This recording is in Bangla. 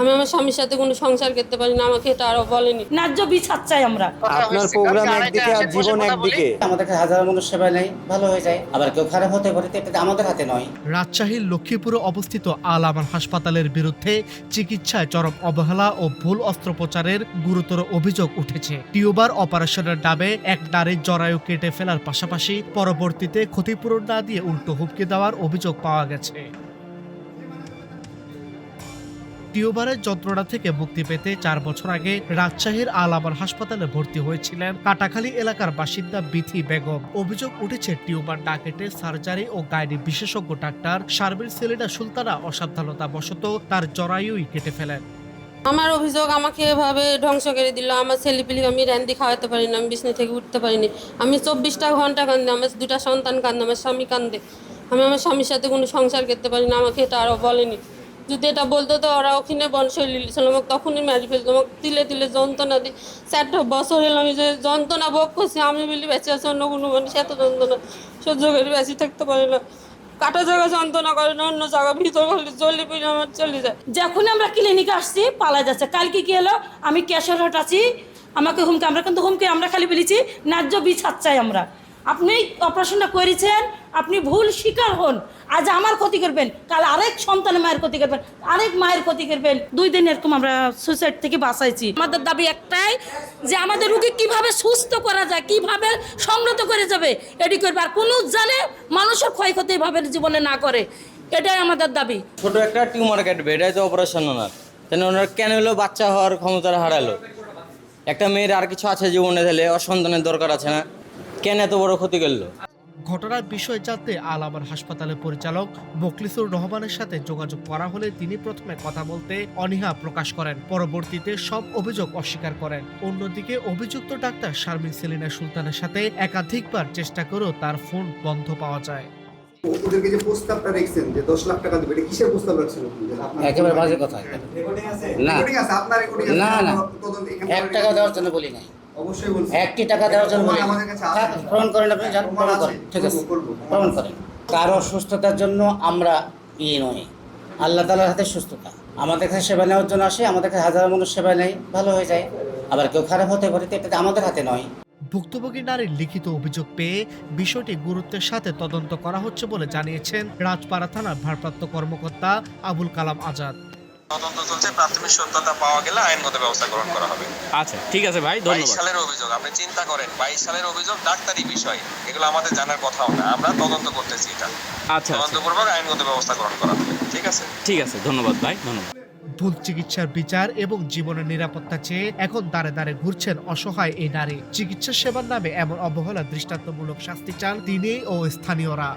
আমি আমার স্বামীর সাথে কোনো সংসার করতে পারি না, আমাকে এটা আরো বলেনি। ন্যায্য বিচার চাই আমরা। আপনার প্রোগ্রাম একদিকে আর জীবন একদিকে। আমাদের হাজার মানুষ সেবায় নেই, ভালো হয়ে যায়, আবার কেউ খারাপ হতে পারে, এটা আমাদের হাতে নয়। রাজশাহীর লক্ষ্মীপুরে অবস্থিত আল আমান হাসপাতালের বিরুদ্ধে চিকিৎসায় চরম অবহেলা ও ভুল অস্ত্রোপচারের গুরুতর অভিযোগ উঠেছে। টিউবার অপারেশনের নামে এক নারীর জরায়ু কেটে ফেলার পাশাপাশি পরবর্তীতে ক্ষতিপূরণ না দিয়ে উল্টো হুমকি দেওয়ার অভিযোগ পাওয়া গেছে। টিউবারের যন্ত্রণা থেকে মুক্তি পেতে 4 বছর আগে রাজশাহীর আল আমান হাসপাতালে ভর্তি হয়েছিলেন কাটাখালী এলাকার বাসিন্দা বিথি বেগম। অভিযোগ উঠেছে টিউবার না কেটে সার্জারি ও গাইনি বিশেষজ্ঞ ডাক্তার শারমিন সেলিনা সুলতানা অসাবধানতা বশত তার জরায়ুই কেটে ফেলেন। আমার অভিযোগ, আমাকে এভাবে ধ্বংস করে দিল। আমার ছেলেপিলি আমি র্যান্দি খাওয়াতে পারি না, আমি বিছনা থেকে উঠতে পারিনি। আমি 24টা ঘন্টা কান্দে, আমার 2টা সন্তান কান্দে, আমার স্বামী কান্দে। আমি আমার স্বামীর সাথে কোনো সংসার করতে পারি না, আমাকে এটা আরও বলেনি। যদি এটা বলতো তো ওরা ওখানে বনশৈলী ছিল, আমাকে তখনই মেরে ফেলতো। আমাকে তিলে তিলে যন্ত্রণা দিই। 4টা বছর এলাম, আমি যে যন্ত্রণা ভোগ করছি, আমি বলি বেঁচে আছে, অন্য কোনো মানুষ এত যন্ত্রণা সহ্য করে বেঁচে থাকতে পারে না। কাটা জায়গা যন্ত্রণা করে না, অন্য জায়গা ভিতর হলে জলি পিড়ে আমার চলে যায়। যখন আমরা ক্লিনিকে আসছি পালা যাচ্ছে। কালকে কি হলো, আমি ক্যাশের হট আছি, আমাকে হুমকি, আমরা কিন্তু হুমকি আমরা খালি বলেছি ন্যায্য বিচার চাই আমরা। আপনি অপারেশনটা করেছেন, আপনি ভুল স্বীকার হন। আজ আমার ক্ষতি করবেন, কাল আরেক সন্তানের মায়ের ক্ষতি করবেন, আরেক মায়ের ক্ষতি করবেন। 2 দিন এরকম আমরা সুইসাইড থেকে বাঁচাইছি। আমাদের দাবি একটাই যে আমাদের রোগী কিভাবে সুস্থ করা যায়, কিভাবে সংগত করে যাবে এটি করবে, আর কোনো জানে মানুষের ক্ষয়ক্ষতি এভাবে জীবনে না করে, এটাই আমাদের দাবি। ছোট একটা টিউমার কাটবে, এটাই তো অপারেশন ওনার। তাহলে ওনার কেন হলো বাচ্চা হওয়ার ক্ষমতা হারালো? একটা মেয়ের আর কিছু আছে জীবনে, তাহলে ওর সন্তানের দরকার আছে না? কেন এত বড় ক্ষতি করলো? ঘটনার বিষয় জানতে আল আমান হাসপাতালের পরিচালক মোখলিসুর রহমানের সাথে যোগাযোগ করা হলে তিনি প্রথমে কথা বলতে অনীহা প্রকাশ করেন, পরবর্তীতে সব অভিযোগ অস্বীকার করেন। অন্যদিকে অভিযুক্ত ডাক্তার শারমিন সেলিনা সুলতানের সাথে একাধিকবার চেষ্টা করেও তার ফোন বন্ধ পাওয়া যায়। ওদেরকে যে প্রস্তাবটা রেখেছেন যে 10 লাখ টাকা দেবে, এটা কিসের প্রস্তাব রাখছেন? একেবারে বাজে কথা। না আপনার না না, 1 টাকা দেওয়ার জন্য বলি নাই, অবশ্যই বলছি। 1টি টাকা দেওয়ার জন্য বলি। আমাদের কাছে আছে। প্রমাণ করেন, আপনি যান প্রমাণ করেন, ঠিক আছে প্রমাণ করেন। কারো সুস্থতার জন্য আমরা নই, আল্লাহ তাআলার হাতে সুস্থতা। আমাদের কাছে সেবা নেওয়ার জন্য আসে, আমাদের কাছে হাজার মানুষ সেবা নেই, ভালো হয়ে যায়, আবার কেউ খারাপ হতে পারে, এটা আমাদের হাতে নয়। ভুক্তভোগী নারীর লিখিত অভিযোগ পেয়ে বিষয়টি গুরুত্বের সাথে তদন্ত করা হচ্ছে বলে জানিয়েছেন রাজপাড়া থানার ভারপ্রাপ্ত কর্মকর্তা আবুল কালাম আজাদ। তদন্ত চলছে, প্রাথমিক সত্যতা পাওয়া গেলে আইনগত ব্যবস্থা গ্রহণ করা হবে। আচ্ছা, ঠিক আছে ভাই, ধন্যবাদ। 22 সালের অভিযোগ, আপনি চিন্তা করেন, 22 সালের অভিযোগ, ডাক্তারি বিষয়, এগুলো আমাদের জানার কথাও না। আমরা তদন্ত করতেছি, এটা আচ্ছা, তদন্তপূর্বক আইনগত ব্যবস্থা গ্রহণ করা হবে। ঠিক আছে, ঠিক আছে, ধন্যবাদ ভাই, ধন্যবাদ। ভুল চিকিৎসার বিচার এবং জীবনের নিরাপত্তা চেয়ে এখন দাঁড়ে দাঁড়ে ঘুরছেন অসহায় এই নারী। চিকিৎসা সেবার নামে এমন অবহেলা দৃষ্টান্তমূলক শাস্তি চান তিনি ও স্থানীয়রা।